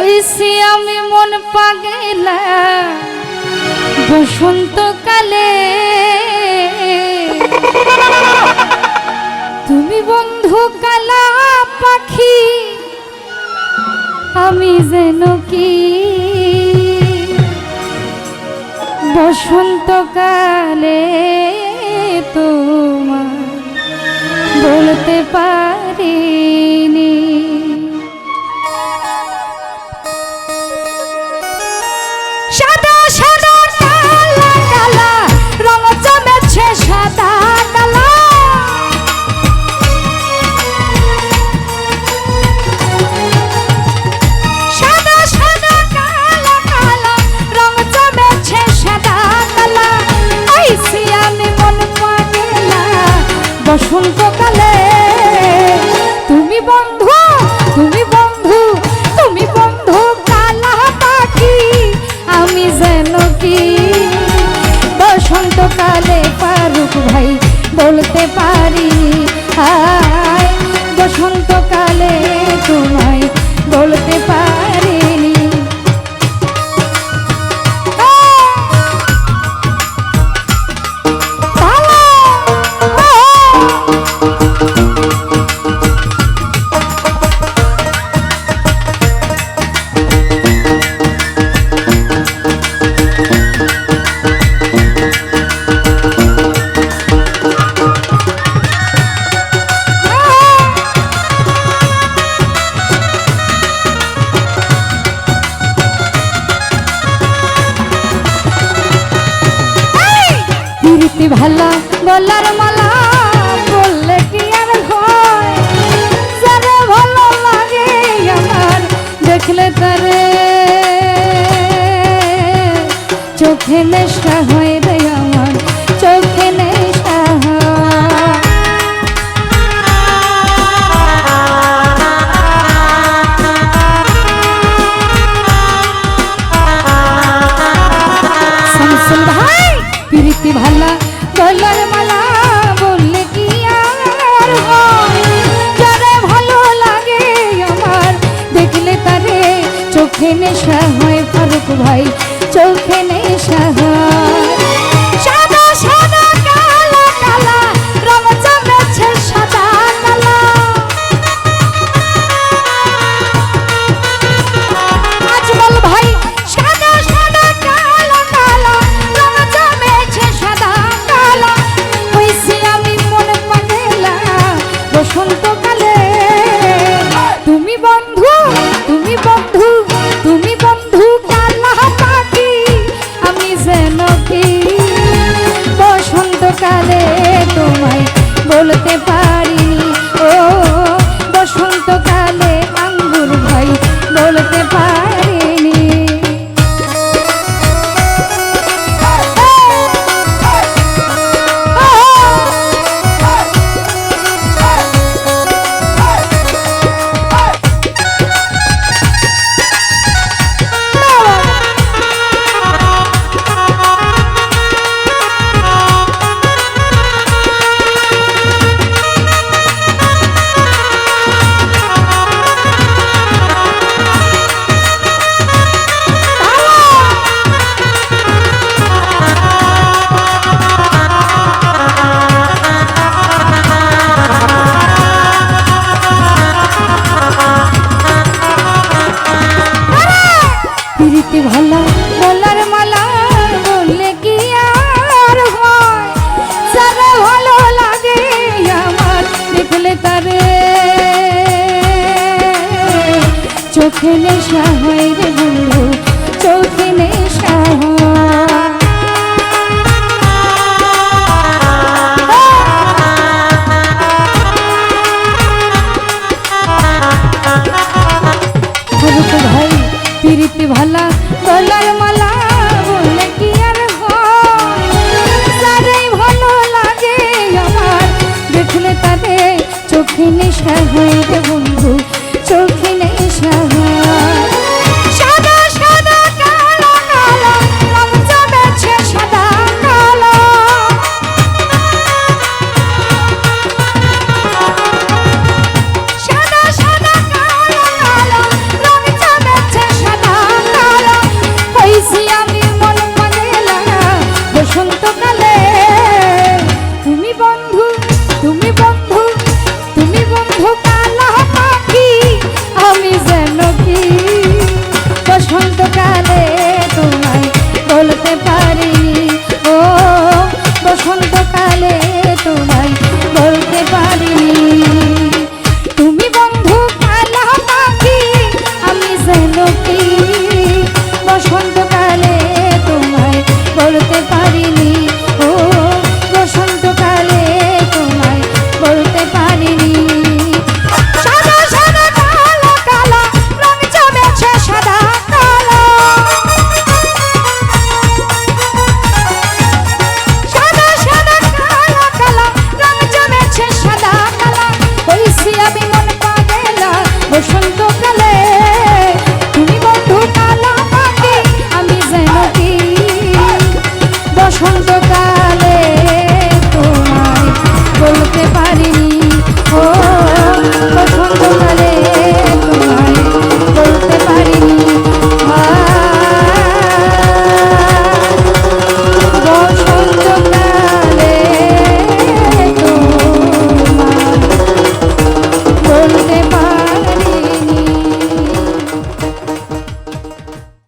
হইছি আমি মন পাগলা বসন্তকালে, তুমি বন্ধু কালা পাখি আমি যেন কি বসন্তকালে তোমার বলতে পারিনি। সাদা সাদা কালা কালা রং জমেছে সাদা কালা, সাদা সাদা কালা কালা রং জমেছে সাদা কালা। আইছি আমি মন পাগলা বসন্তকালে, তুমি বন্ধু তুমি বন্ধু তুমি বন্ধু কালা পাখি আমি যেন কি বসন্তকালে ফারুক ভাই বলতে পারি। হায় বসন্তকালে তোমায় বলতে পারিনি। ভালা গলার মালা বললে কি আর হয়, যারে ভালো লাগে আমার দেখলে তারে চোখে নেশা হয় রে, আমার চোখে নেশা শামসুল ভাই। প্রীতি ভালা গলার মালা বললে কি আর হয়, যারে ভালো লাগে আমার দেখলে তারে চোখে নেশা হয় ফারুক ভাই চোখে নেশা হয়। সাদা সাদা কালা কালা রং জমেছে সাদা কালা, আজমল ভাই সাদা সাদা কালা কালা রং জমেছে সাদা কালা। হইছি আমি মন পাগলা বসন্তকালে, তুমি বন্ধু তুমি বন্ধু তুমি বন্ধু কালা পাখি আমি যেন কি বসন্তকালে তোমায় বলতে পারিনি। ও বসন্তকালে আঙ্গুর ভাই বলতে পারিনি। ভালা গলার মালা বললে কি আর হয়, যারে ভালো লাগে আমার দেখলে তারে চোখে নেশা হয় রে বন্ধু চোখে নেশা